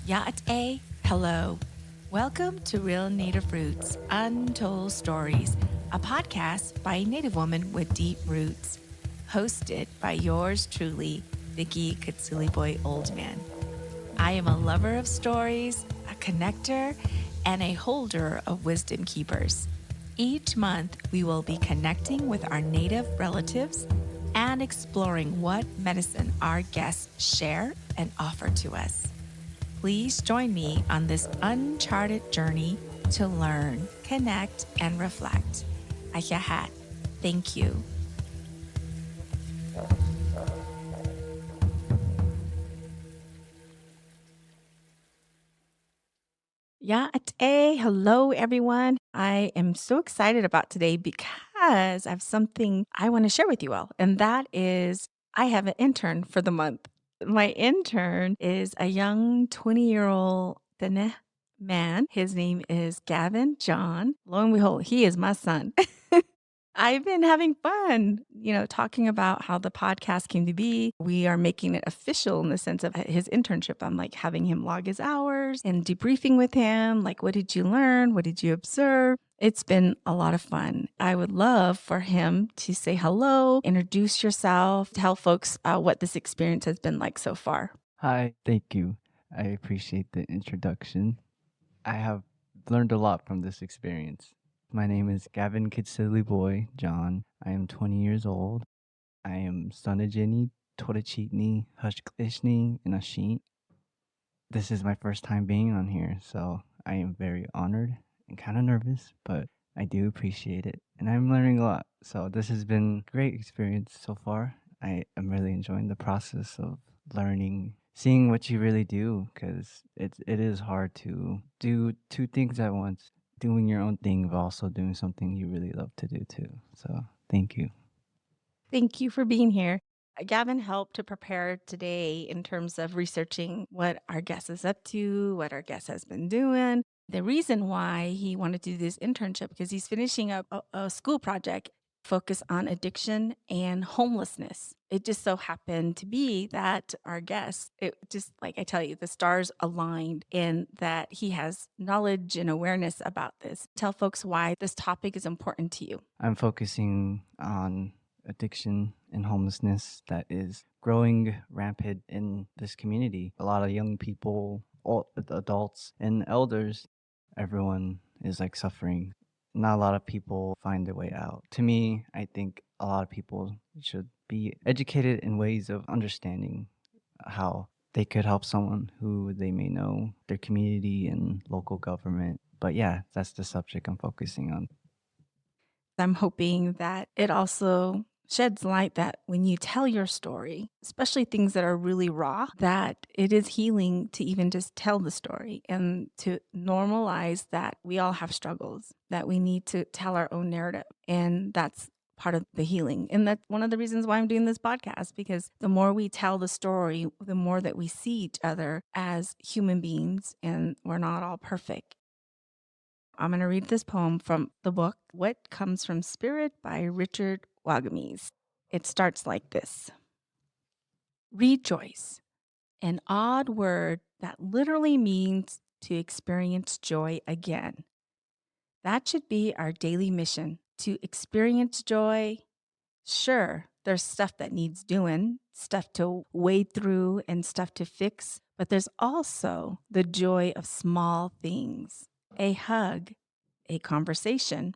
Ya'ate, hello. Welcome to Real Native Roots, Untold Stories, a podcast by a Native woman with deep roots. Hosted by yours truly, Vicky Katsuli Boy Oldman. I am a lover of stories, a connector, and a holder of wisdom keepers. Each month, we will be connecting with our Native relatives and exploring what medicine our guests share and offer to us. Please join me on this uncharted journey to learn, connect, and reflect. Ayahat. Thank you. Ya'ate. Hello, everyone. I am so excited about today because I have something I want to share with you all, and that is I have an intern for the month. My intern is a young 20-year-old Diné man. His name is Gavin John. Lo and behold, he is my son. I've been having fun, talking about how the podcast came to be. We are making it official in the sense of his internship. I'm like having him log his hours and debriefing with him. Like, what did you learn? What did you observe? It's been a lot of fun. I would love for him to say hello, introduce yourself, tell folks what this experience has been like so far. Hi, thank you. I appreciate the introduction. I have learned a lot from this experience. My name is Gavin Kitsili Boy John. I am 20 years old. I am Sonajini, Torachitni, Hushklishni, and Ashint. This is my first time being on here, so I am very honored and kind of nervous, but I do appreciate it. And I'm learning a lot. So this has been a great experience so far. I am really enjoying the process of learning, seeing what you really do, because it is hard to do two things at once, doing your own thing, but also doing something you really love to do too. So thank you. Thank you for being here. Gavin helped to prepare today in terms of researching what our guest is up to, what our guest has been doing. The reason why he wanted to do this internship because he's finishing up a school project focused on addiction and homelessness. It just so happened to be that our guest, it just like I tell you, the stars aligned in that he has knowledge and awareness about this. Tell folks why this topic is important to you. I'm focusing on addiction and homelessness that is growing rampant in this community. A lot of young people, all adults and elders, everyone is like suffering. Not a lot of people find their way out. To me, I think a lot of people should be educated in ways of understanding how they could help someone who they may know, their community and local government. But yeah, that's the subject I'm focusing on. I'm hoping that it also sheds light that when you tell your story, especially things that are really raw, that it is healing to even just tell the story and to normalize that we all have struggles, that we need to tell our own narrative. And that's part of the healing. And that's one of the reasons why I'm doing this podcast, because the more we tell the story, the more that we see each other as human beings and we're not all perfect. I'm going to read this poem from the book, What Comes from Spirit by Richard Wagamis. It starts like this. Rejoice, an odd word that literally means to experience joy again. That should be our daily mission, to experience joy. Sure, there's stuff that needs doing, stuff to wade through and stuff to fix, but there's also the joy of small things. A hug, a conversation,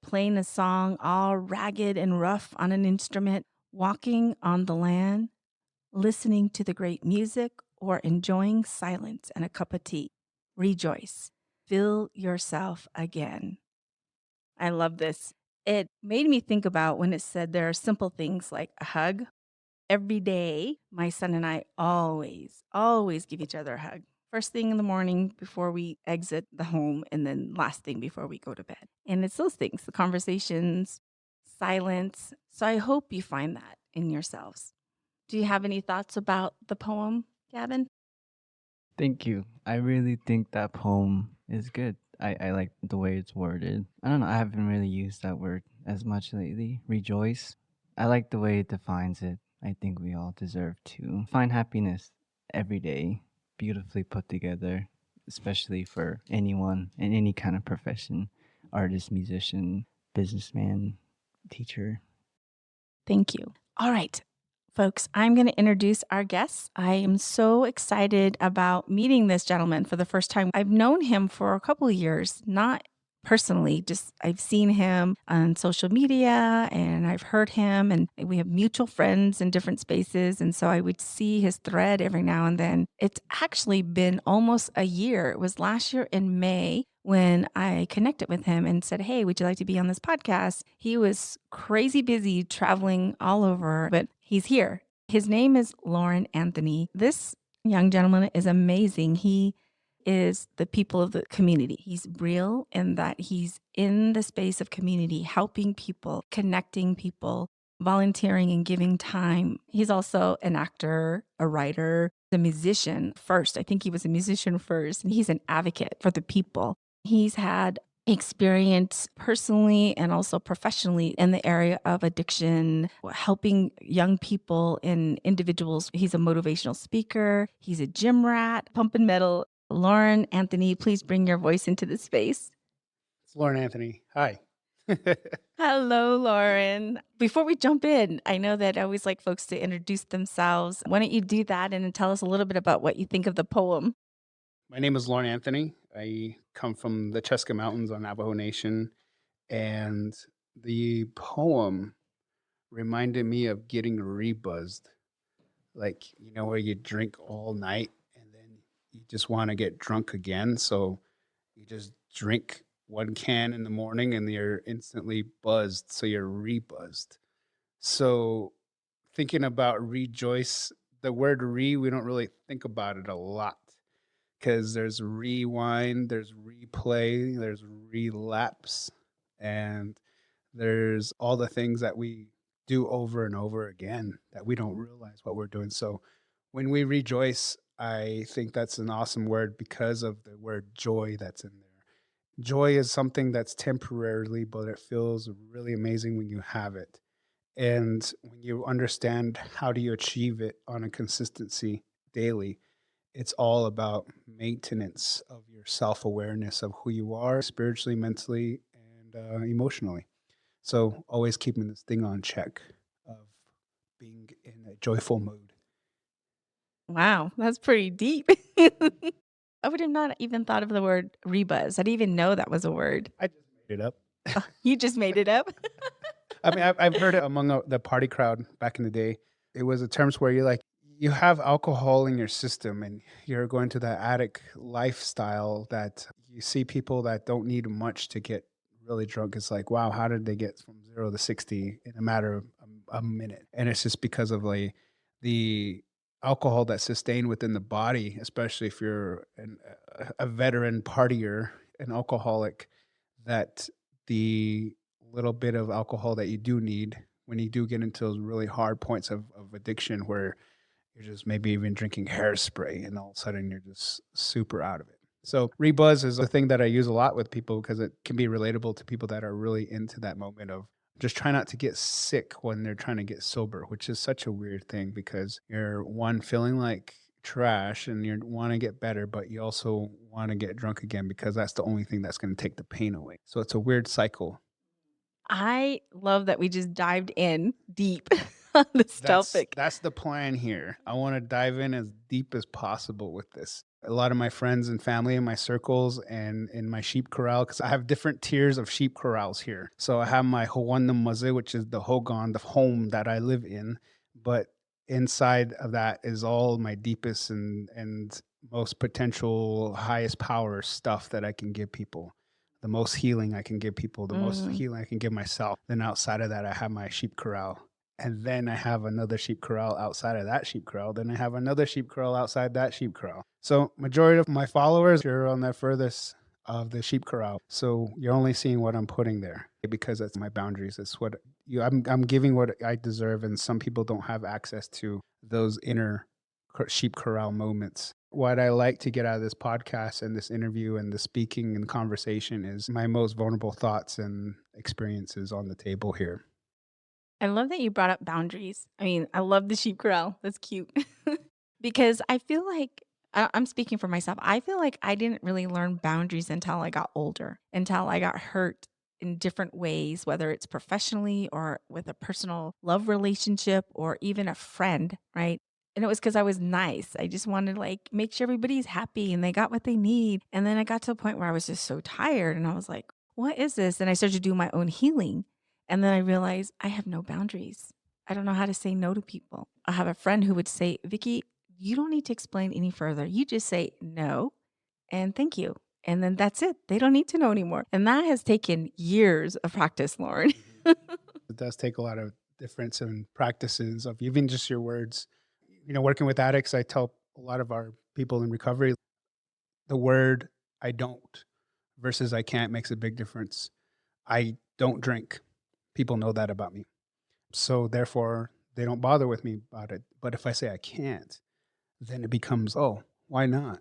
playing a song all ragged and rough on an instrument, walking on the land, listening to the great music, or enjoying silence and a cup of tea. Rejoice. Feel yourself again. I love this. It made me think about when it said there are simple things like a hug. Every day, my son and I always give each other a hug. First thing in the morning before we exit the home, and then last thing before we go to bed. And it's those things, the conversations, silence. So I hope you find that in yourselves. Do you have any thoughts about the poem, Gavin? Thank you. I really think that poem is good. I like the way it's worded. I don't know, I haven't really used that word as much lately. Rejoice. I like the way it defines it. I think we all deserve to find happiness every day. beautifully put together, especially for anyone in any kind of profession, artist, musician, businessman, teacher. Thank you. All right, folks, I'm going to introduce our guests. I am so excited about meeting this gentleman for the first time. I've known him for a couple of years, not personally, just I've seen him on social media and I've heard him, and we have mutual friends in different spaces. And so I would see his thread every now and then. It's actually been almost a year. It was last year in May when I connected with him and said, "Hey, would you like to be on this podcast?" He was crazy busy traveling all over, but he's here. His name is Loren Anthony. This young gentleman is amazing. He is the people of the community. He's real in that he's in the space of community, helping people, connecting people, volunteering and giving time. He's also an actor, a writer, a musician first. I think he was a musician first, and he's an advocate for the people. He's had experience personally and also professionally in the area of addiction, helping young people and individuals. He's a motivational speaker. He's a gym rat, pumping metal. Loren Anthony, please bring your voice into the space. It's Loren Anthony. Hi. Hello, Lauren. Before we jump in, I know that I always like folks to introduce themselves. Why don't you do that and then tell us a little bit about what you think of the poem? My name is Loren Anthony. I come from the Chuska Mountains on Navajo Nation, and the poem reminded me of getting rebuzzed. Like, where you drink all night and then you just want to get drunk again. So you just drink one can in the morning and you're instantly buzzed. So you're rebuzzed. So thinking about rejoice, the word we don't really think about it a lot because there's rewind, there's replay, there's relapse, and there's all the things that we do over and over again that we don't realize what we're doing. So when we rejoice, I think that's an awesome word because of the word joy that's in there. Joy is something that's temporarily, but it feels really amazing when you have it. And when you understand how do you achieve it on a consistency daily, it's all about maintenance of your self-awareness of who you are spiritually, mentally, and emotionally. So always keeping this thing on check of being in a joyful mood. Wow, that's pretty deep. I would have not even thought of the word rebuzz. I didn't even know that was a word. I just made it up. You just made it up. I mean, I've heard it among the party crowd back in the day. It was a terms where you're like, you have alcohol in your system and you're going to that addict lifestyle that you see people that don't need much to get really drunk. It's like, wow, how did they get from 0 to 60 in a matter of a minute? And it's just because of like the alcohol that's sustained within the body, especially if you're a veteran partier, an alcoholic, that the little bit of alcohol that you do need when you do get into those really hard points of addiction where you're just maybe even drinking hairspray and all of a sudden you're just super out of it. So rebuzz is a thing that I use a lot with people because it can be relatable to people that are really into that moment of just try not to get sick when they're trying to get sober, which is such a weird thing because you're one feeling like trash and you want to get better, but you also want to get drunk again because that's the only thing that's going to take the pain away. So it's a weird cycle. I love that we just dived in deep on this topic. That's the plan here. I want to dive in as deep as possible with this. A lot of my friends and family in my circles and in my sheep corral, because I have different tiers of sheep corrals here. So I have my Howanamaze, which is the Hogan, the home that I live in. But inside of that is all my deepest and most potential highest power stuff that I can give people, the most healing I can give people, the most Mm. healing I can give myself. Then outside of that, I have my sheep corral. And then I have another sheep corral outside of that sheep corral. Then I have another sheep corral outside that sheep corral. So majority of my followers are on the furthest of the sheep corral. So you're only seeing what I'm putting there because that's my boundaries. It's what I'm giving what I deserve. And some people don't have access to those inner sheep corral moments. What I like to get out of this podcast and this interview and the speaking and conversation is my most vulnerable thoughts and experiences on the table here. I love that you brought up boundaries. I mean, I love the sheep corral. That's cute. Because I feel like I'm speaking for myself. I feel like I didn't really learn boundaries until I got older, until I got hurt in different ways, whether it's professionally or with a personal love relationship or even a friend, right? And it was because I was nice. I just wanted to like make sure everybody's happy and they got what they need. And then I got to a point where I was just so tired and I was like, what is this? And I started to do my own healing. And then I realized I have no boundaries. I don't know how to say no to people. I have a friend who would say, Vicky, you don't need to explain any further. You just say no and thank you. And then that's it. They don't need to know anymore. And that has taken years of practice, Lauren. Mhm. It does take a lot of difference in practices of even just your words. Working with addicts, I tell a lot of our people in recovery the word I don't versus I can't makes a big difference. I don't drink. People know that about me. So therefore, they don't bother with me about it. But if I say I can't, then it becomes, oh, why not?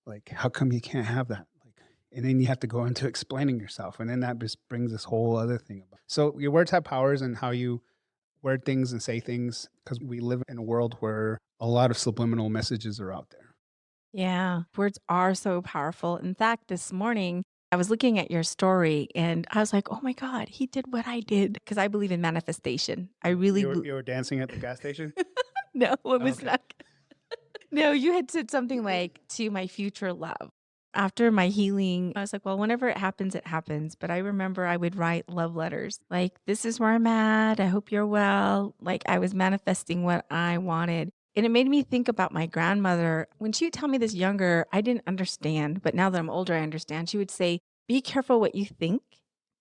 Like, how come you can't have that? Like, and then you have to go into explaining yourself. And then that just brings this whole other thing about. So your words have powers and how you word things and say things because we live in a world where a lot of subliminal messages are out there. Yeah, words are so powerful. In fact, this morning, I was looking at your story and I was like, oh my God, he did what I did. Because I believe in manifestation. I really, You were dancing at the gas station. no, it was Okay. not. No, you had said something like, "To my future love." After my healing, I was like, "Well, whenever it happens, it happens." But I remember I would write love letters like, "This is where I'm at. I hope you're well." Like I was manifesting what I wanted. And it made me think about my grandmother. When she would tell me this younger, I didn't understand. But now that I'm older, I understand. She would say, "Be careful what you think.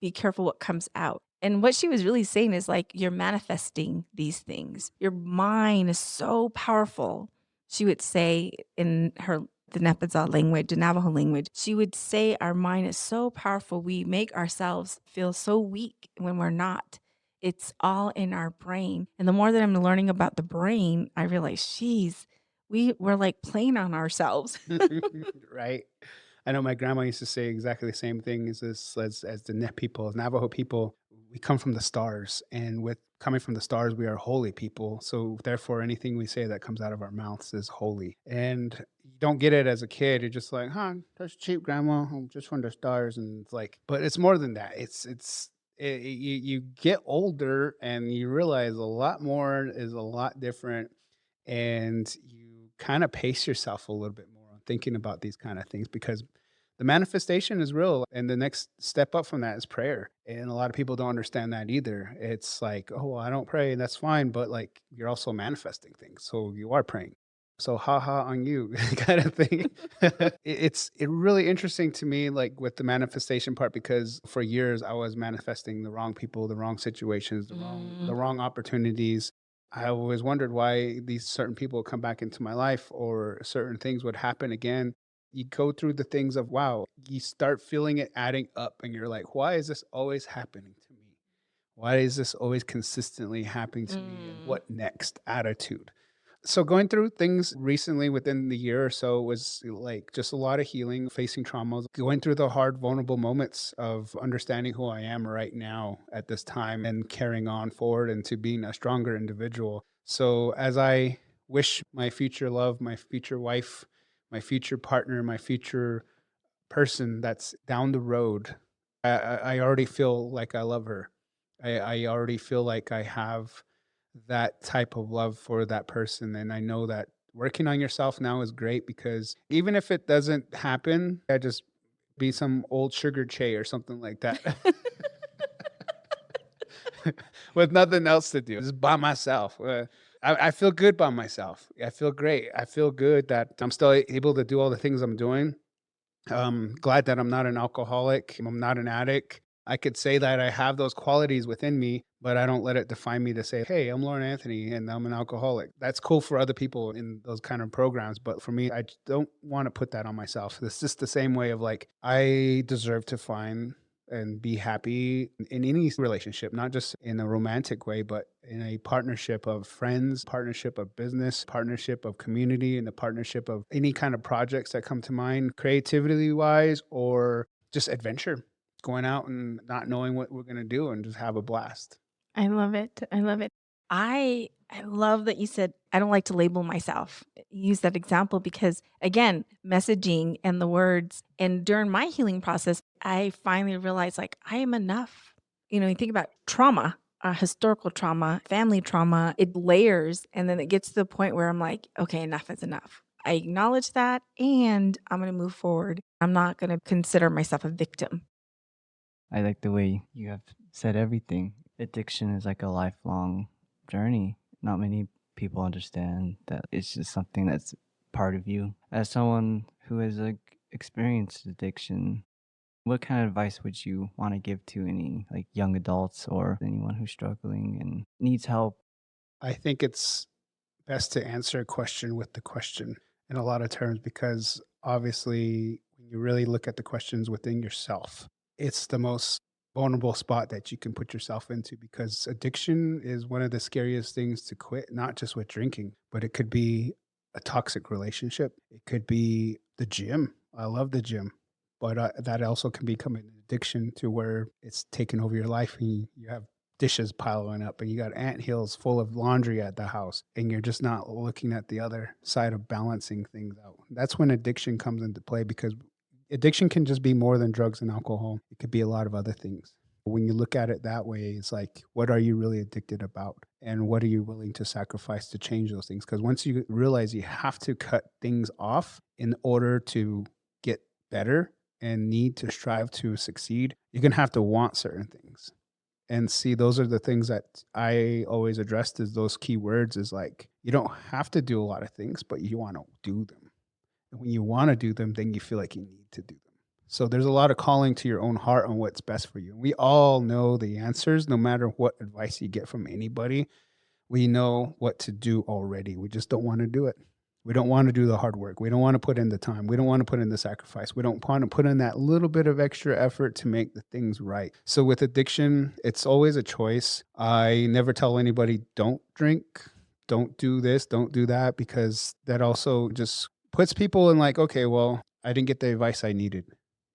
Be careful what comes out." And what she was really saying is like, you're manifesting these things. Your mind is so powerful. She would say in her the the Navajo language, she would say our mind is so powerful. We make ourselves feel so weak when we're not. It's all in our brain. And the more that I'm learning about the brain, I realize, geez, we're like playing on ourselves. Right. I know my grandma used to say exactly the same thing as the Net people, as Navajo people. We come from the stars, and with coming from the stars, we are holy people. So therefore, anything we say that comes out of our mouths is holy. And you don't get it as a kid. You're just like, huh, that's cheap, grandma. I'm just from the stars, and it's like, but it's more than that. You get older and you realize a lot more is a lot different, and you kind of pace yourself a little bit more on thinking about these kind of things because the manifestation is real, and the next step up from that is prayer. And a lot of people don't understand that either. It's like, oh, well, I don't pray, and that's fine, but like you're also manifesting things, so you are praying. So ha on you kind of thing. It's really interesting to me, like with the manifestation part, because for years I was manifesting the wrong people, the wrong situations, the Mm. wrong opportunities. I always wondered why these certain people would come back into my life or certain things would happen again. You go through the things of wow, you start feeling it adding up and you're like, why is this always happening to me? Why is this always consistently happening to me? And Mm. what next attitude? So going through things recently within the year or so was like just a lot of healing, facing traumas, going through the hard, vulnerable moments of understanding who I am right now at this time and carrying on forward into being a stronger individual. So as I wish my future love, my future wife, my future partner, my future person that's down the road, I already feel like I love her. I already feel like I have that type of love for that person. And I know that working on yourself now is great because even if it doesn't happen, I just be some old sugar Che or something like that with nothing else to do, just by myself. I feel good by myself. I feel great. I feel good that I'm still able to do all the things I'm doing. Glad that I'm not an alcoholic. I'm not an addict. I could say that I have those qualities within me, but I don't let it define me to say, hey, I'm Loren Anthony and I'm an alcoholic. That's cool for other people in those kind of programs. But for me, I just don't want to put that on myself. It's just the same way of like, I deserve to find and be happy in any relationship, not just in a romantic way, but in a partnership of friends, partnership of business, partnership of community, and the partnership of any kind of projects that come to mind, creativity wise, or just adventure, going out and not knowing what we're going to do and just have a blast. I love it. I love it. I I love that you said, I don't like to label myself. Use that example because, again, messaging and the words. And during my healing process, I finally realized like I am enough. You think about trauma, historical trauma, family trauma, it layers. And then it gets to the point where I'm like, okay, enough is enough. I acknowledge that and I'm going to move forward. I'm not going to consider myself a victim. I like the way you have said everything. Addiction is like a lifelong journey. Not many people understand that it's just something that's part of you. As someone who has experienced addiction, what kind of advice would you want to give to any like young adults or anyone who's struggling and needs help? I think it's best to answer a question with the question in a lot of terms because obviously, when you really look at the questions within yourself, it's the most vulnerable spot that you can put yourself into because addiction is one of the scariest things to quit, not just with drinking, but it could be a toxic relationship. It could be the gym. I love the gym, but that also can become an addiction to where it's taken over your life and you have dishes piling up and you got ant hills full of laundry at the house and you're just not looking at the other side of balancing things out. That's when addiction comes into play because addiction can just be more than drugs and alcohol. It could be a lot of other things. When you look at it that way, it's like, what are you really addicted about? And what are you willing to sacrifice to change those things? Because once you realize you have to cut things off in order to get better and need to strive to succeed, you're going to have to want certain things. And see, those are the things that I always addressed as those key words is like, you don't have to do a lot of things, but you want to do them. And when you want to do them, then you feel like you need to do them. So there's a lot of calling to your own heart on what's best for you. We all know the answers, no matter what advice you get from anybody. We know what to do already. We just don't want to do it. We don't want to do the hard work. We don't want to put in the time. We don't want to put in the sacrifice. We don't want to put in that little bit of extra effort to make the things right. So with addiction, it's always a choice. I never tell anybody don't drink, don't do this, don't do that, because that also just puts people in like, okay, well, I didn't get the advice I needed.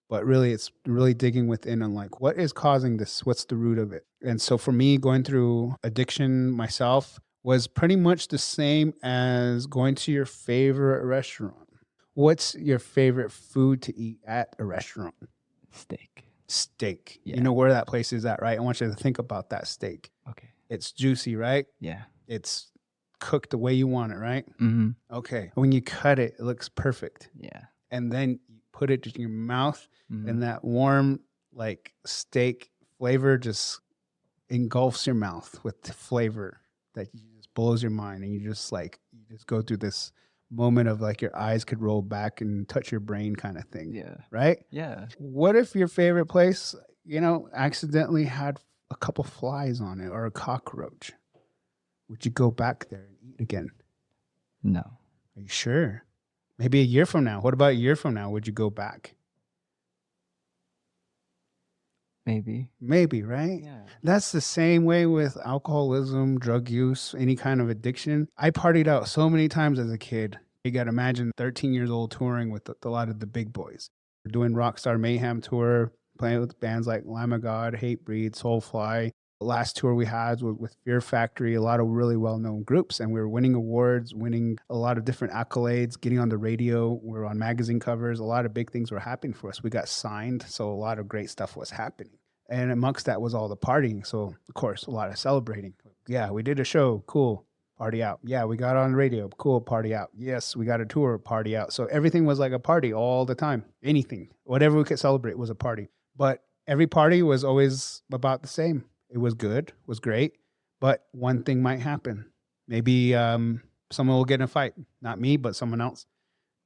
But really, it's really digging within on like, what is causing this? What's the root of it? And so for me, going through addiction myself was pretty much the same as going to your favorite restaurant. What's your favorite food to eat at a restaurant? Steak. Steak. You Yeah. know where that place is at, right? I want you to think about that steak. Okay. It's juicy, right? Yeah. It's cooked the way you want it, right? Mm-hmm. Okay. When you cut it, it looks perfect. Yeah. And then you put it in your mouth, Mm-hmm. and that warm, like steak flavor just engulfs your mouth with the flavor that just blows your mind. And you just go through this moment of like your eyes could roll back and touch your brain kind of thing. Yeah. Right? Yeah. What if your favorite place, accidentally had a couple flies on it or a cockroach? Would you go back there and eat again? No. Are you sure? Maybe a year from now. What about a year from now? Would you go back? Maybe. Maybe, right? Yeah. That's the same way with alcoholism, drug use, any kind of addiction. I partied out so many times as a kid. You got to imagine 13 years old touring with a lot of the big boys. We're doing Rockstar Mayhem tour, playing with bands like Lamb of God, Hatebreed, Soulfly. The last tour we had was with Fear Factory, a lot of really well-known groups, and we were winning awards, winning a lot of different accolades, getting on the radio. We were on magazine covers. A lot of big things were happening for us. We got signed, so a lot of great stuff was happening. And amongst that was all the partying. So, of course, a lot of celebrating. Yeah, we did a show. Cool. Party out. Yeah, we got on the radio. Cool. Party out. Yes, we got a tour. Party out. So everything was like a party all the time. Anything, whatever we could celebrate was a party. But every party was always about the same. It was good, was great. But one thing might happen. Maybe someone will get in a fight. Not me, but someone else.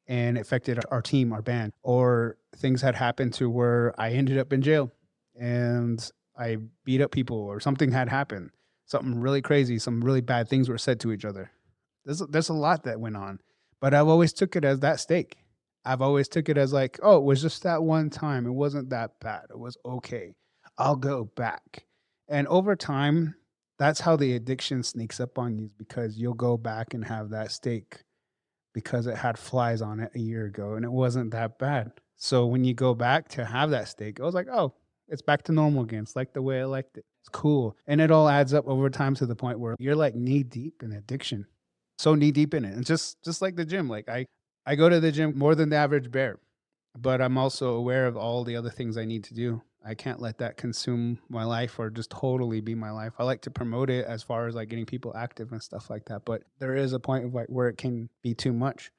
And it affected our team, our band. Or things had happened to where I ended up in jail and I beat up people or something had happened. Something really crazy, some really bad things were said to each other. There's a lot that went on, but I've always took it as that steak. I've always took it as like, oh, it was just that one time. It wasn't that bad. It was okay. I'll go back. And over time, that's how the addiction sneaks up on you because you'll go back and have that steak because it had flies on it a year ago and it wasn't that bad. So when you go back to have that steak, I was like, oh, It's back to normal again. It's like the way I liked it. It's cool. And it all adds up over time to the point where you're like knee deep in addiction. So knee deep in it. And just like the gym, like I go to the gym more than the average bear, but I'm also aware of all the other things I need to do. I can't let that consume my life or just totally be my life. I like to promote it as far as like getting people active and stuff like that, but there is a point of like where it can be too much.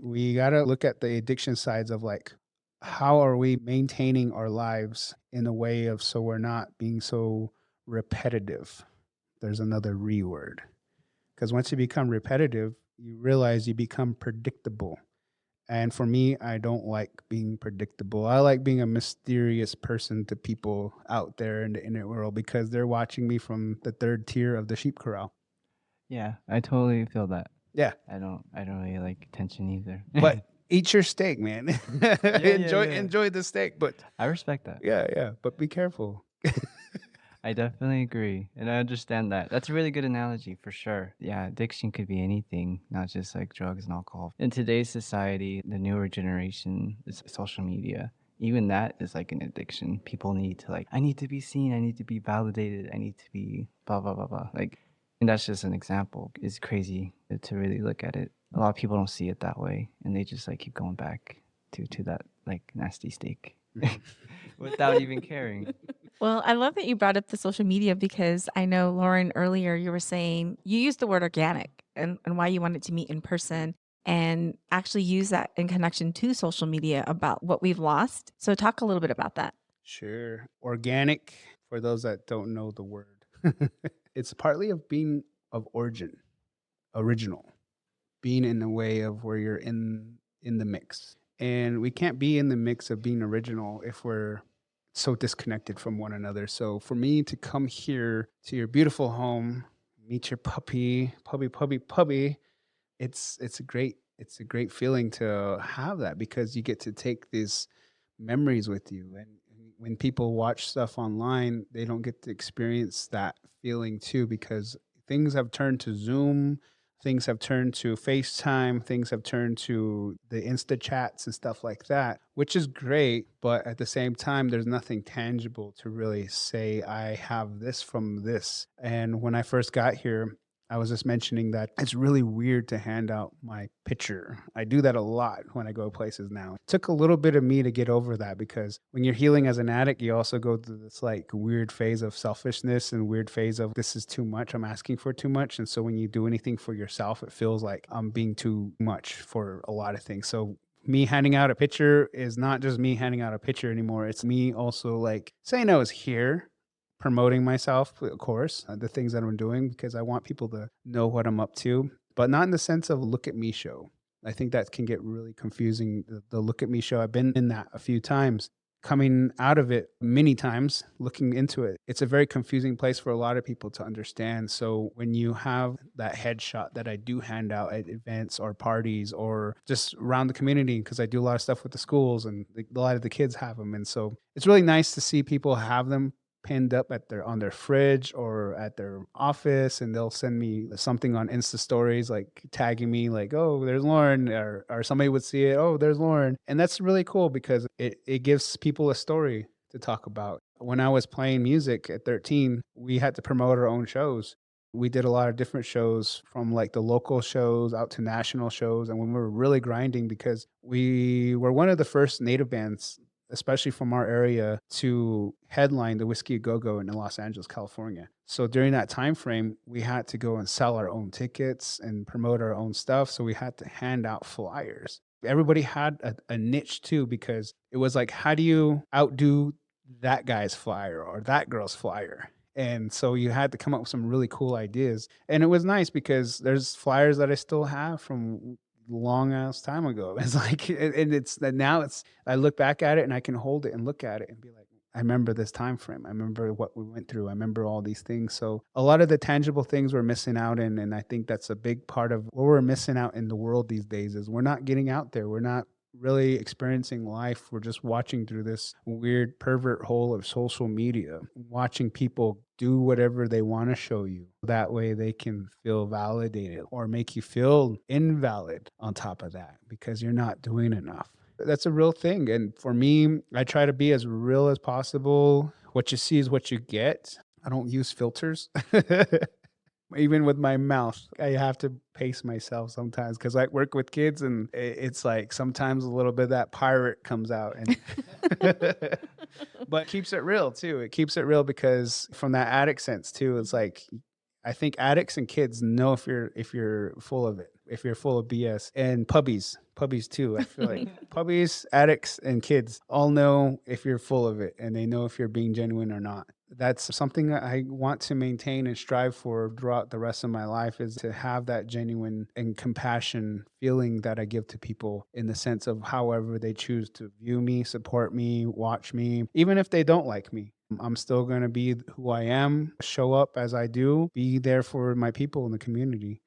We got to look at the addiction sides of like how are we maintaining our lives in a way of so we're not being so repetitive. There's another re word. Because once you become repetitive, you realize you become predictable. And for me, I don't like being predictable. I like being a mysterious person to people out there in the internet world because they're watching me from the third tier of the sheep corral. Yeah, I totally feel that. Yeah. I don't really like attention either. But eat your steak, man. Yeah, yeah, yeah. Enjoy the steak. But I respect that. yeah, yeah. But be careful. I definitely agree, and I understand that. That's a really good analogy for sure. Yeah, addiction could be anything, not just like drugs and alcohol. In today's society, the newer generation is social media. Even that is like an addiction. People need to like, I need to be seen, I need to be validated, I need to be blah blah blah blah. Like, and that's just an example. It's crazy to really look at it. A lot of people don't see it that way, and they just like keep going back to that like nasty steak without even caring. Well, I love that you brought up the social media because I know, Lauren, earlier you were saying you used the word organic and why you wanted to meet in person and actually use that in connection to social media about what we've lost. So, talk a little bit about that. Sure. Organic, for those that don't know the word, it's partly of being of origin, original, being in the way of where you're in the mix. And we can't be in the mix of being original if we're so disconnected from one another. So for me to come here to your beautiful home, meet your puppy, it's a great feeling to have that because you get to take these memories with you. And when people watch stuff online, they don't get to experience that feeling too because things have turned to Zoom, things have turned to FaceTime, things have turned to the Insta chats and stuff like that, which is great. But at the same time, there's nothing tangible to really say, I have this from this. And when I first got here, I was just mentioning that it's really weird to hand out my picture. I do that a lot when I go places now. It took a little bit of me to get over that because when you're healing as an addict, you also go through this like weird phase of selfishness and weird phase of this is too much. I'm asking for too much. And so when you do anything for yourself, it feels like I'm being too much for a lot of things. So me handing out a picture is not just me handing out a picture anymore. It's me also like saying I was here promoting myself, of course, the things that I'm doing because I want people to know what I'm up to, but not in the sense of look at me show. I think that can get really confusing. The look at me show, I've been in that a few times. Coming out of it many times, looking into it, it's a very confusing place for a lot of people to understand. So, when you have that headshot that I do hand out at events or parties or just around the community, because I do a lot of stuff with the schools and a lot of the kids have them. And so, it's really nice to see people have them pinned up at their on their fridge or at their office and they'll send me something on Insta stories like tagging me like, oh, there's Lauren, or somebody would see it, oh, there's Lauren. And that's really cool because it gives people a story to talk about. When I was playing music at 13, we had to promote our own shows. We did a lot of different shows from like the local shows out to national shows. And when we were really grinding because we were one of the first native bands especially from our area, to headline the Whiskey A Go Go in Los Angeles, California. So during that time frame, we had to go and sell our own tickets and promote our own stuff. So we had to hand out flyers. Everybody had a niche too, because it was like, how do you outdo that guy's flyer or that girl's flyer? And so you had to come up with some really cool ideas. And it was nice because there's flyers that I still have from long ass time ago. It's like, and it's that now it's, I look back at it and I can hold it and look at it and be like, I remember this time frame. I remember what we went through. I remember all these things. So a lot of the tangible things we're missing out in, and I think that's a big part of what we're missing out in the world these days is we're not getting out there. We're not really experiencing life. We're just watching through this weird pervert hole of social media, watching people do whatever they want to show you. That way they can feel validated or make you feel invalid on top of that because you're not doing enough. That's a real thing. And for me, I try to be as real as possible. What you see is what you get. I don't use filters. Even with my mouth, I have to pace myself sometimes because I work with kids and it's like sometimes a little bit of that pirate comes out and but it keeps it real too. It keeps it real because from that addict sense too, it's like I think addicts and kids know if you're full of it, if you're full of BS, and puppies too. I feel like puppies, addicts, and kids all know if you're full of it, and they know if you're being genuine or not. That's something that I want to maintain and strive for throughout the rest of my life is to have that genuine and compassion feeling that I give to people in the sense of however they choose to view me, support me, watch me, even if they don't like me. I'm still going to be who I am, show up as I do, be there for my people in the community.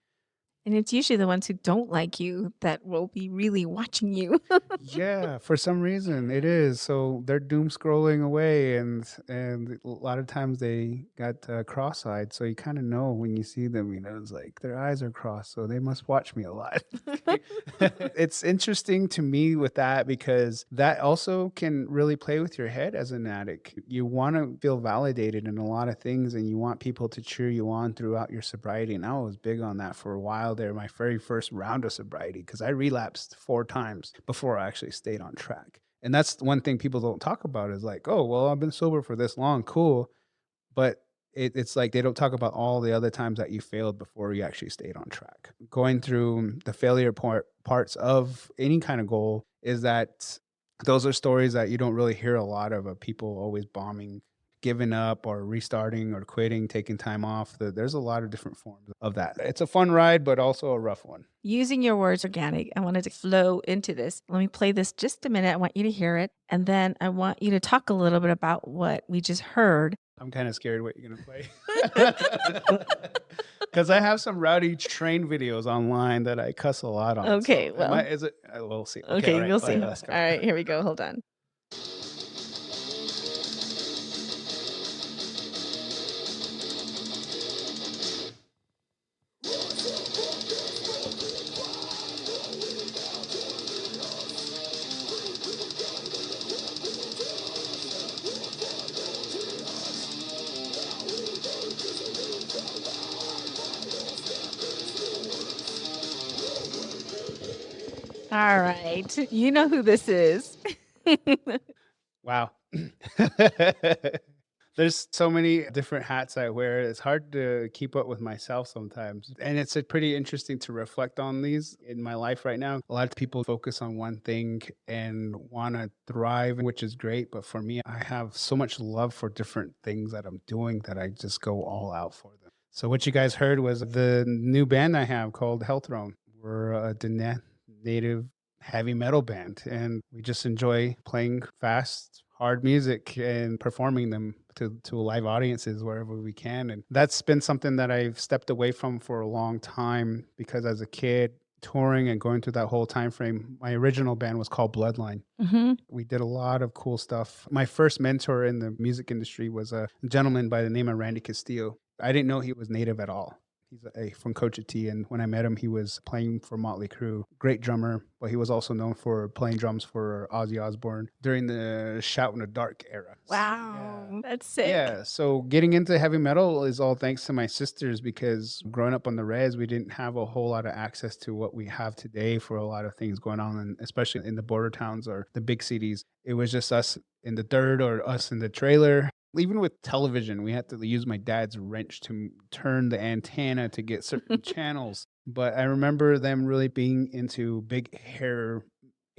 And it's usually the ones who don't like you that will be really watching you. Yeah, for some reason it is. So they're doom scrolling away, and a lot of times they got cross-eyed. So you kind of know when you see them, it's like their eyes are crossed, so they must watch me a lot. It's interesting to me with that because that also can really play with your head as an addict. You want to feel validated in a lot of things, and you want people to cheer you on throughout your sobriety. And I was big on that for a while there, my very first round of sobriety, because I relapsed 4 times before I actually stayed on track. And that's one thing people don't talk about is like, oh, well, I've been sober for this long, cool. But it's like they don't talk about all the other times that you failed before you actually stayed on track. Going through the failure parts of any kind of goal is that those are stories that you don't really hear a lot of people always bombing, giving up or restarting or quitting, taking time off. There's a lot of different forms of that. It's a fun ride, but also a rough one. Using your words organic, I wanted to flow into this. Let me play this just a minute. I want you to hear it. And then I want you to talk a little bit about what we just heard. I'm kind of scared what you're gonna play. Because I have some rowdy train videos online that I cuss a lot on. Okay, So am I? well, Is it? We'll see. Okay, all okay, right, we'll see. let's All go. right, here we go. Hold on. All right. You know who this is. Wow. There's so many different hats I wear. It's hard to keep up with myself sometimes. And it's a pretty interesting to reflect on these in my life right now. A lot of people focus on one thing and want to thrive, which is great. But for me, I have so much love for different things that I'm doing that I just go all out for them. So what you guys heard was the new band I have called Health Throne. We're a Diné native heavy metal band, and we just enjoy playing fast, hard music and performing them to live audiences wherever we can. And that's been something that I've stepped away from for a long time because as a kid, touring and going through that whole time frame, my original band was called Bloodline. Hmm. We did a lot of cool stuff. My first mentor in the music industry was a gentleman by the name of Randy Castillo. I didn't know he was native at all. He's from Coach T, and when I met him, he was playing for Motley Crue. Great drummer, but he was also known for playing drums for Ozzy Osbourne during the Shout in the Dark era. Yeah. Wow, that's sick. Yeah, so getting into heavy metal is all thanks to my sisters because growing up on the res, we didn't have a whole lot of access to what we have today for a lot of things going on, and especially in the border towns or the big cities. It was just us in the dirt or us in the trailer. Even with television, we had to use my dad's wrench to turn the antenna to get certain channels. But I remember them really being into big hair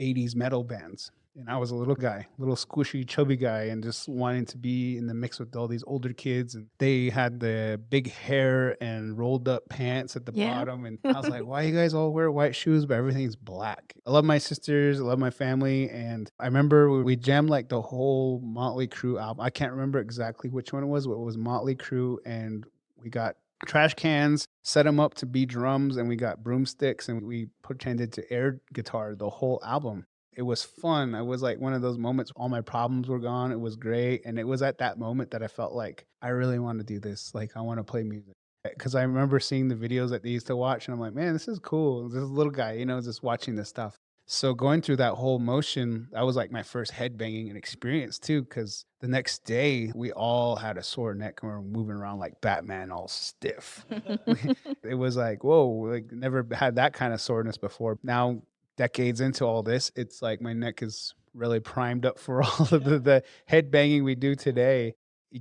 80s metal bands. And I was a little guy, little squishy, chubby guy, and just wanting to be in the mix with all these older kids. And they had the big hair and rolled up pants at the Yeah. bottom. And I was like, why you guys all wear white shoes, but everything's black? I love my sisters, I love my family. And I remember we jammed like the whole Motley Crue album. I can't remember exactly which one it was, but it was Motley Crue. And we got trash cans, set them up to be drums, and we got broomsticks, and we pretended to air guitar the whole album. It was fun. I was like one of those moments, all my problems were gone. It was great. And it was at that moment that I felt like I really want to do this. Like I want to play music. Because I remember seeing the videos that they used to watch, and I'm like, man, this is cool. This little guy, just watching this stuff. So going through that whole motion, that was like my first headbanging experience too, because the next day we all had a sore neck and we were moving around like Batman, all stiff. It was like, whoa, like never had that kind of soreness before. Now, decades into all this, it's like my neck is really primed up for all of the headbanging we do today.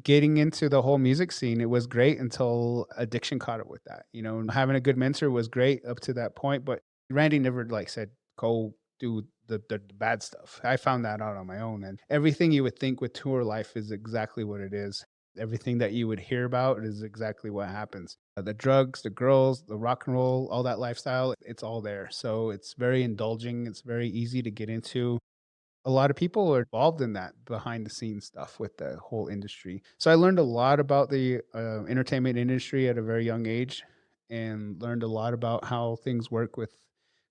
Getting into the whole music scene, it was great until addiction caught up with that. You know, and having a good mentor was great up to that point, but Randy never like said, go do the bad stuff. I found that out on my own. And everything you would think with tour life is exactly what it is. Everything that you would hear about is exactly what happens. The drugs, the girls, the rock and roll, all that lifestyle, it's all there. So it's very indulging. It's very easy to get into. A lot of people are involved in that behind the scenes stuff with the whole industry. So I learned a lot about the entertainment industry at a very young age and learned a lot about how things work with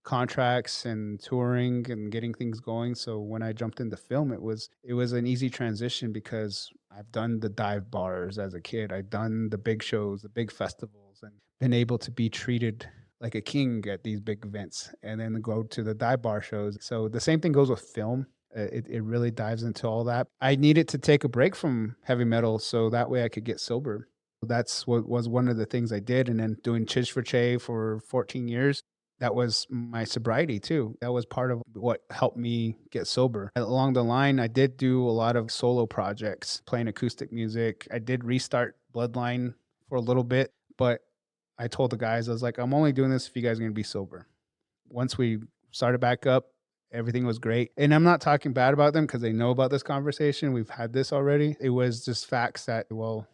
contracts and touring and getting things going. So when I jumped into film, it was an easy transition because I've done the dive bars as a kid. I've done the big shows, the big festivals, and been able to be treated like a king at these big events and then go to the dive bar shows. So the same thing goes with film. It really dives into all that. I needed to take a break from heavy metal so that way I could get sober. That's what was one of the things I did. And then doing Chish for Che for 14 years, that was my sobriety too. That was part of what helped me get sober. Along the line, I did do a lot of solo projects, playing acoustic music. I did restart Bloodline for a little bit, but I told the guys, I was like, I'm only doing this if you guys are going to be sober. Once we started back up, everything was great. And I'm not talking bad about them because they know about this conversation. We've had this already. It was just facts that, well,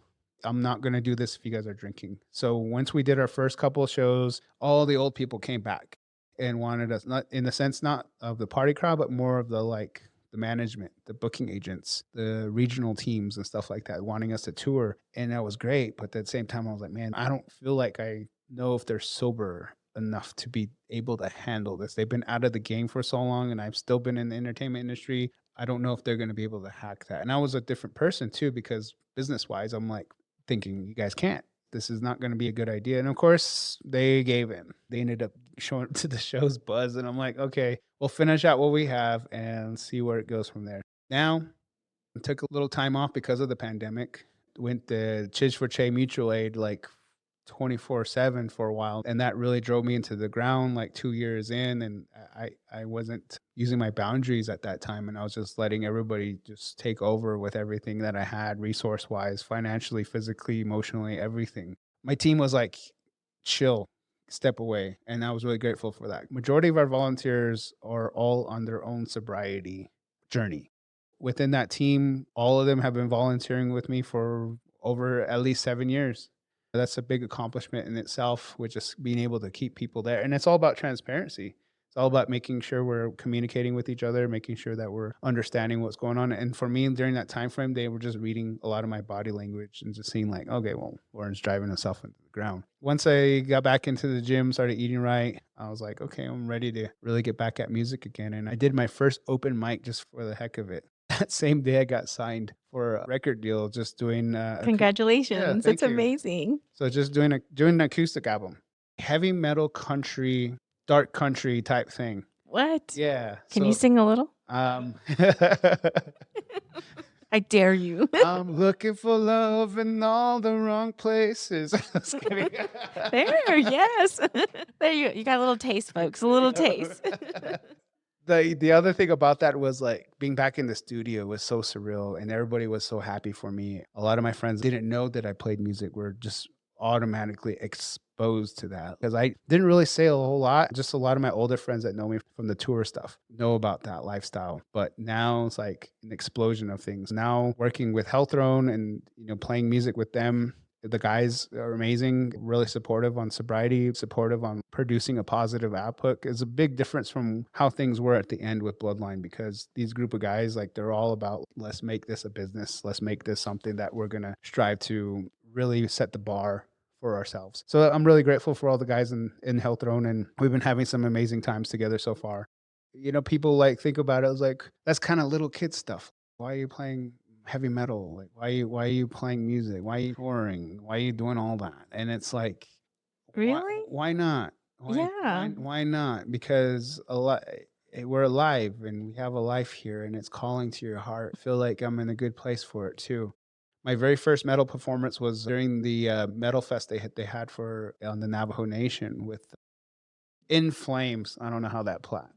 I'm not going to do this if you guys are drinking. So once we did our first couple of shows, all the old people came back and wanted us, not in the sense, not of the party crowd, but more of the like the management, the booking agents, the regional teams and stuff like that, wanting us to tour. And that was great. But at the same time, I was like, man, I don't feel like I know if they're sober enough to be able to handle this. They've been out of the game for so long, and I've still been in the entertainment industry. I don't know if they're going to be able to hack that. And I was a different person too, because business wise, I'm like thinking, you guys can't. This is not going to be a good idea. And of course, they gave in. They ended up showing up to the show's buzz. And I'm like, okay, we'll finish out what we have and see where it goes from there. Now, I took a little time off because of the pandemic. Went to Chiz for Che Mutual Aid like 24/7 for a while, and that really drove me into the ground like 2 years in, and I wasn't using my boundaries at that time, and I was just letting everybody just take over with everything that I had resource-wise, financially, physically, emotionally, everything. My team was like, "Chill, step away," and I was really grateful for that. Majority of our volunteers are all on their own sobriety journey. Within that team, all of them have been volunteering with me for over at least 7 years. That's a big accomplishment in itself, with just being able to keep people there. And it's all about transparency. It's all about making sure we're communicating with each other, making sure that we're understanding what's going on. And for me, during that time frame, they were just reading a lot of my body language and just seeing like, okay, well, Lauren's driving herself into the ground. Once I got back into the gym, started eating right, I was like, okay, I'm ready to really get back at music again. And I did my first open mic just for the heck of it. That same day I got signed for a record deal, just doing yeah, Congratulations. It's thank you. amazing. So just doing an acoustic album, heavy metal country, dark country type thing. What? Yeah. Can you So sing a little? um, I dare you. I'm looking for love in all the wrong places. Just kidding. There, yes. There you got a little taste, folks, a little taste. The other thing about that was like being back in the studio was so surreal and everybody was so happy for me. A lot of my friends didn't know that I played music, were just automatically exposed to that because I didn't really say a whole lot. Just a lot of my older friends that know me from the tour stuff know about that lifestyle. But now it's like an explosion of things. Now working with Health Throne and playing music with them, the guys are amazing, really supportive on sobriety, supportive on producing a positive output. Is a big difference from how things were at the end with Bloodline because these group of guys, like they're all about let's make this a business. Let's make this something that we're going to strive to really set the bar for ourselves. So I'm really grateful for all the guys in Health Throne, and we've been having some amazing times together so far. People like think about it as like, that's kind of little kid stuff. Why are you playing heavy metal? Like, why are you playing music? Why are you touring? Why are you doing all that? And it's like, why Really? why not? Why Yeah. not? Because a lot. we're alive and we have a life here and it's calling to your heart. I feel like I'm in a good place for it too. My very first metal performance was during the metal fest they had for on the Navajo Nation with In Flames. I don't know how that plat.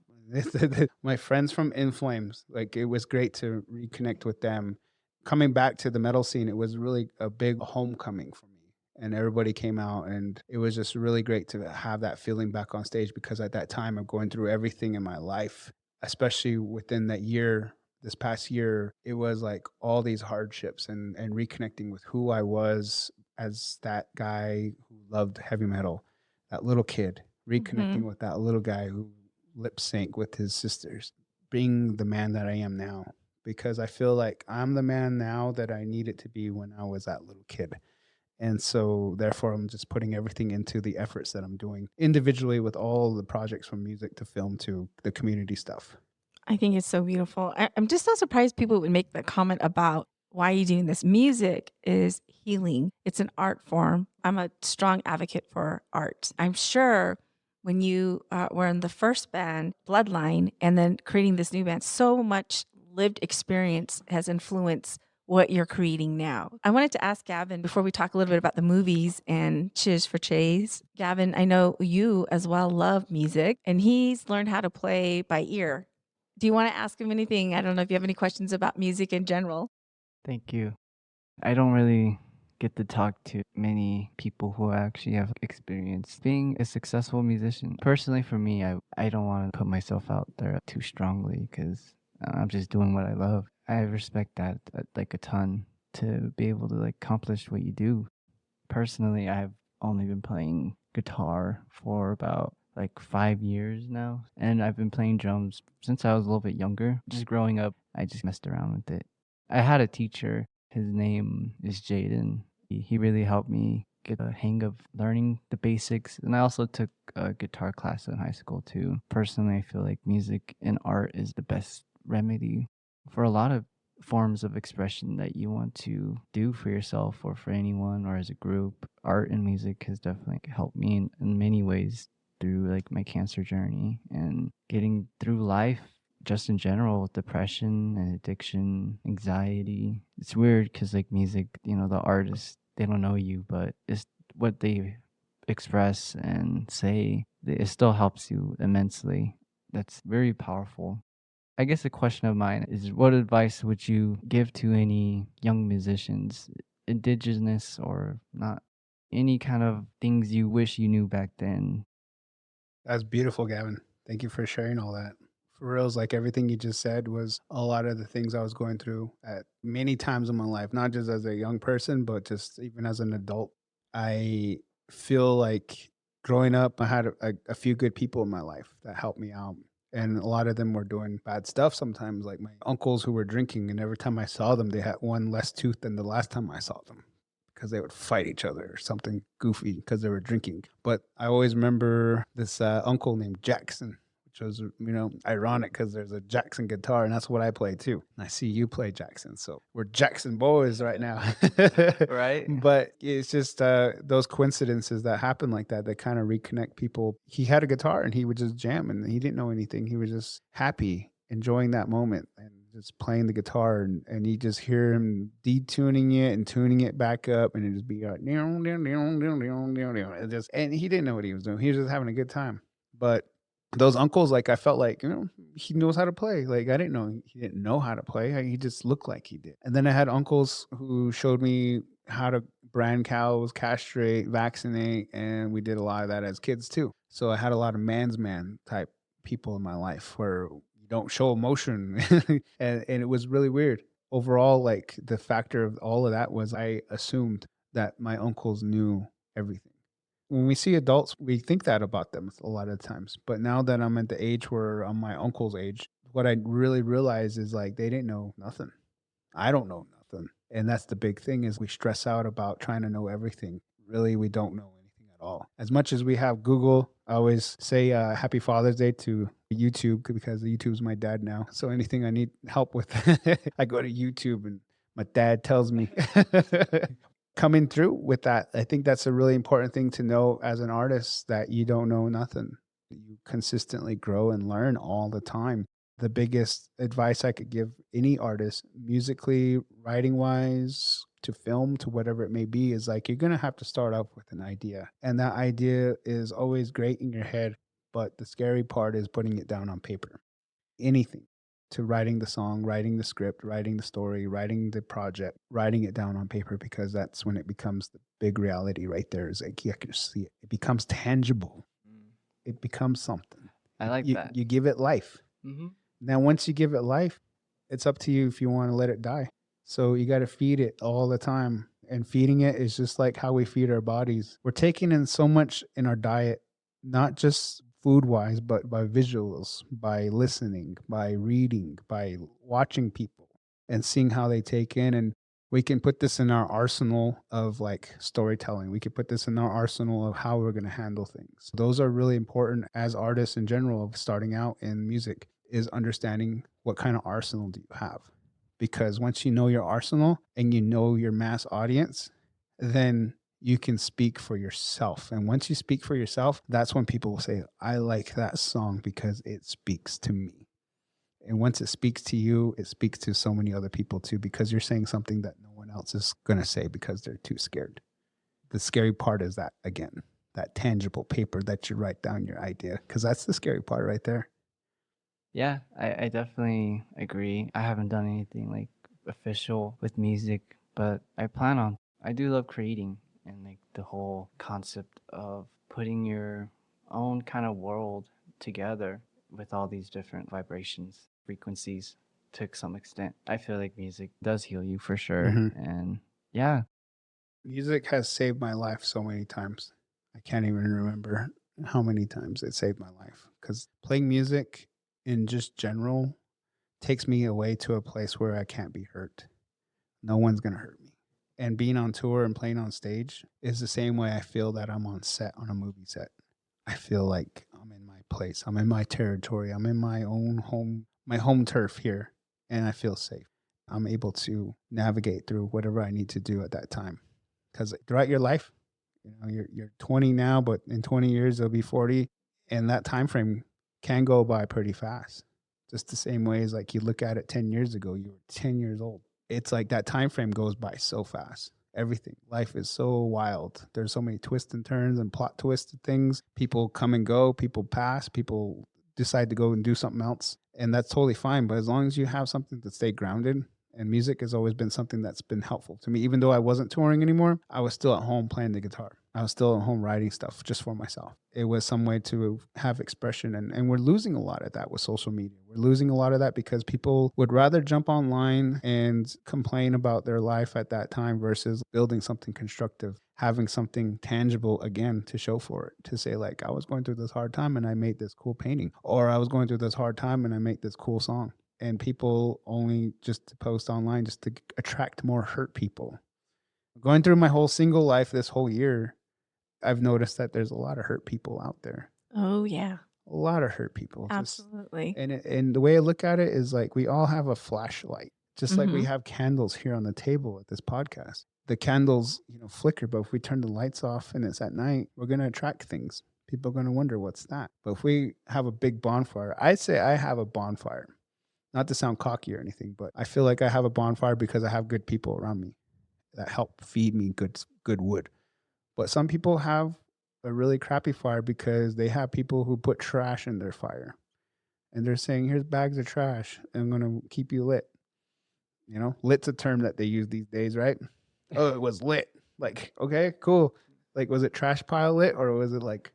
My friends from In Flames, like it was great to reconnect with them. Coming back to the metal scene, it was really a big homecoming for me. And everybody came out, and it was just really great to have that feeling back on stage because at that time I'm going through everything in my life, especially within that year. This past year, it was like all these hardships and reconnecting with who I was as that guy who loved heavy metal, that little kid reconnecting Mhm. with that little guy who lip sync with his sisters, being the man that I am now. Because I feel like I'm the man now that I needed to be when I was that little kid. And so, therefore, I'm just putting everything into the efforts that I'm doing individually with all the projects from music to film to the community stuff. I think it's so beautiful. I'm just so surprised people would make the comment about why are you doing this? Music is healing. It's an art form. I'm a strong advocate for art. I'm sure when you were in the first band, Bloodline, and then creating this new band, so much lived experience has influenced what you're creating now. I wanted to ask Gavin before we talk a little bit about the movies and Cheers for Chase. Gavin, I know you as well love music, and he's learned how to play by ear. Do you wanna ask him anything? I don't know if you have any questions about music in general. Thank you. I don't really get to talk to many people who actually have experience being a successful musician. Personally, for me, I don't want to put myself out there too strongly because I'm just doing what I love. I respect that like a ton to be able to like accomplish what you do. Personally, I've only been playing guitar for about like 5 years now, and I've been playing drums since I was a little bit younger. Just growing up, I just messed around with it. I had a teacher. His name is Jaden. He really helped me get a hang of learning the basics, and I also took a guitar class in high school too. Personally, I feel like music and art is the best remedy for a lot of forms of expression that you want to do for yourself or for anyone or as a group. Art and music has definitely helped me in many ways through like my cancer journey and getting through life just in general with depression and addiction, anxiety. It's weird because like music, the artists, they don't know you, but it's what they express and say, it still helps you immensely. That's very powerful. I guess a question of mine is what advice would you give to any young musicians, indigenous or not? Any kind of things you wish you knew back then? That's beautiful, Gavin. Thank you for sharing all that. For reals, like everything you just said was a lot of the things I was going through at many times in my life, not just as a young person, but just even as an adult. I feel like growing up, I had a few good people in my life that helped me out. And a lot of them were doing bad stuff sometimes, like my uncles who were drinking. And every time I saw them, they had one less tooth than the last time I saw them because they would fight each other or something goofy because they were drinking. But I always remember this uncle named Jackson, which was, ironic because there's a Jackson guitar and that's what I play too. And I see you play Jackson. So we're Jackson boys right now. Right? But it's just those coincidences that happen like that kind of reconnect people. He had a guitar and he would just jam and he didn't know anything. He was just happy, enjoying that moment and just playing the guitar and you just hear him detuning it and tuning it back up and it just be like it just and he didn't know what he was doing. He was just having a good time. But those uncles, like I felt like, he knows how to play. Like I didn't know he didn't know how to play. He just looked like he did. And then I had uncles who showed me how to brand cows, castrate, vaccinate, and we did a lot of that as kids too. So I had a lot of man's man type people in my life where you don't show emotion and it was really weird. Overall, like the factor of all of that was I assumed that my uncles knew everything. When we see adults, we think that about them a lot of times. But now that I'm at the age where I'm my uncle's age, what I really realize is like they didn't know nothing. I don't know nothing. And that's the big thing is we stress out about trying to know everything. Really, we don't know anything at all. As much as we have Google, I always say Happy Father's Day to YouTube because YouTube's my dad now. So anything I need help with, I go to YouTube and my dad tells me. Coming through with that, I think that's a really important thing to know as an artist that you don't know nothing. You consistently grow and learn all the time. The biggest advice I could give any artist, musically, writing wise, to film, to whatever it may be, is like you're going to have to start off with an idea. And that idea is always great in your head. But the scary part is putting it down on paper. Anything to writing the song, writing the script, writing the story, writing the project, writing it down on paper, because that's when it becomes the big reality right there. Is like you can see it. It becomes tangible. Mm. It becomes something. I like You, that. you give it life. Mm-hmm. Now, once you give it life, it's up to you if you want to let it die. So you got to feed it all the time. And feeding it is just like how we feed our bodies. We're taking in so much in our diet, not just food wise, but by visuals, by listening, by reading, by watching people and seeing how they take in. And we can put this in our arsenal of like storytelling. We could put this in our arsenal of how we're going to handle things. Those are really important as artists in general of starting out in music, is understanding what kind of arsenal do you have. Because once you know your arsenal and you know your mass audience, then you can speak for yourself. And once you speak for yourself, that's when people will say, I like that song because it speaks to me. And once it speaks to you, it speaks to so many other people too, because you're saying something that no one else is going to say because they're too scared. The scary part is that, again, that tangible paper that you write down your idea, because that's the scary part right there. Yeah, I definitely agree. I haven't done anything like official with music, but I plan on. I do love creating and like the whole concept of putting your own kind of world together with all these different vibrations, frequencies to some extent. I feel like music does heal you for sure. Mm-hmm. And yeah, Music has saved my life so many times. I can't even remember how many times it saved my life, because playing music in just general takes me away to a place where I can't be hurt. No one's going to hurt me. And being on tour and playing on stage is the same way I feel that I'm on set, on a movie set. I feel like I'm in my place. I'm in my territory. I'm in my own home, my home turf here, and I feel safe. I'm able to navigate through whatever I need to do at that time. Because throughout your life, you're 20 now, but in 20 years you'll be 40, and that time frame can go by pretty fast. Just the same way as like you look at it 10 years ago, you were 10 years old. It's like that time frame goes by so fast. Everything, life is so wild. There's so many twists and turns and plot twisted things. People come and go, people pass, people decide to go and do something else, and that's totally fine. But as long as you have something to stay grounded, and music has always been something that's been helpful to me. Even though I wasn't touring anymore, I was still at home playing the guitar. I was still at home writing stuff just for myself. It was some way to have expression. And we're losing a lot of that with social media. We're losing a lot of that because people would rather jump online and complain about their life at that time versus building something constructive, having something tangible again to show for it, to say, like, I was going through this hard time and I made this cool painting, or I was going through this hard time and I made this cool song. And people only just to post online just to attract more hurt people. Going through my whole single life this whole year, I've noticed that there's a lot of hurt people out there. Oh, yeah, A lot of hurt people. absolutely. And the way I look at it is like we all have a flashlight, just like we Mhm. have candles here on the table at this podcast. The candles, flicker, but if we turn the lights off and it's at night, we're going to attract things. People are going to wonder what's that. But if we have a big bonfire, I'd say I have a bonfire. Not to sound cocky or anything, but I feel like I have a bonfire because I have good people around me that help feed me good wood. But some people have a really crappy fire because they have people who put trash in their fire. And they're saying, here's bags of trash. I'm going to keep you lit. Lit's a term that they use these days, right? Oh, it was lit. Like, okay, cool. Like, was it trash pile lit, or was it like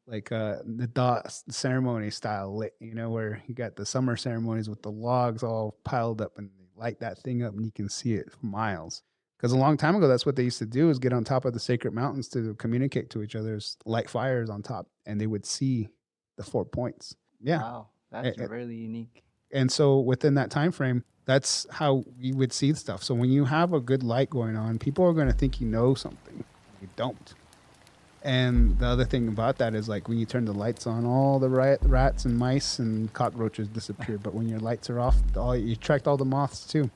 the dot ceremony style lit, where you got the summer ceremonies with the logs all piled up and they light that thing up and you can see it for miles. Because a long time ago, that's what they used to do, is get on top of the sacred mountains to communicate to each other, light fires on top, and they would see the 4 points. Yeah. wow, that's really unique. And so within that time frame, that's how we would see stuff. So when you have a good light going on, people are going to think you know something. You don't. And the other thing about that is, like, when you turn the lights on, all the rats and mice and cockroaches disappear. But when your lights are off, you attract all the moths too.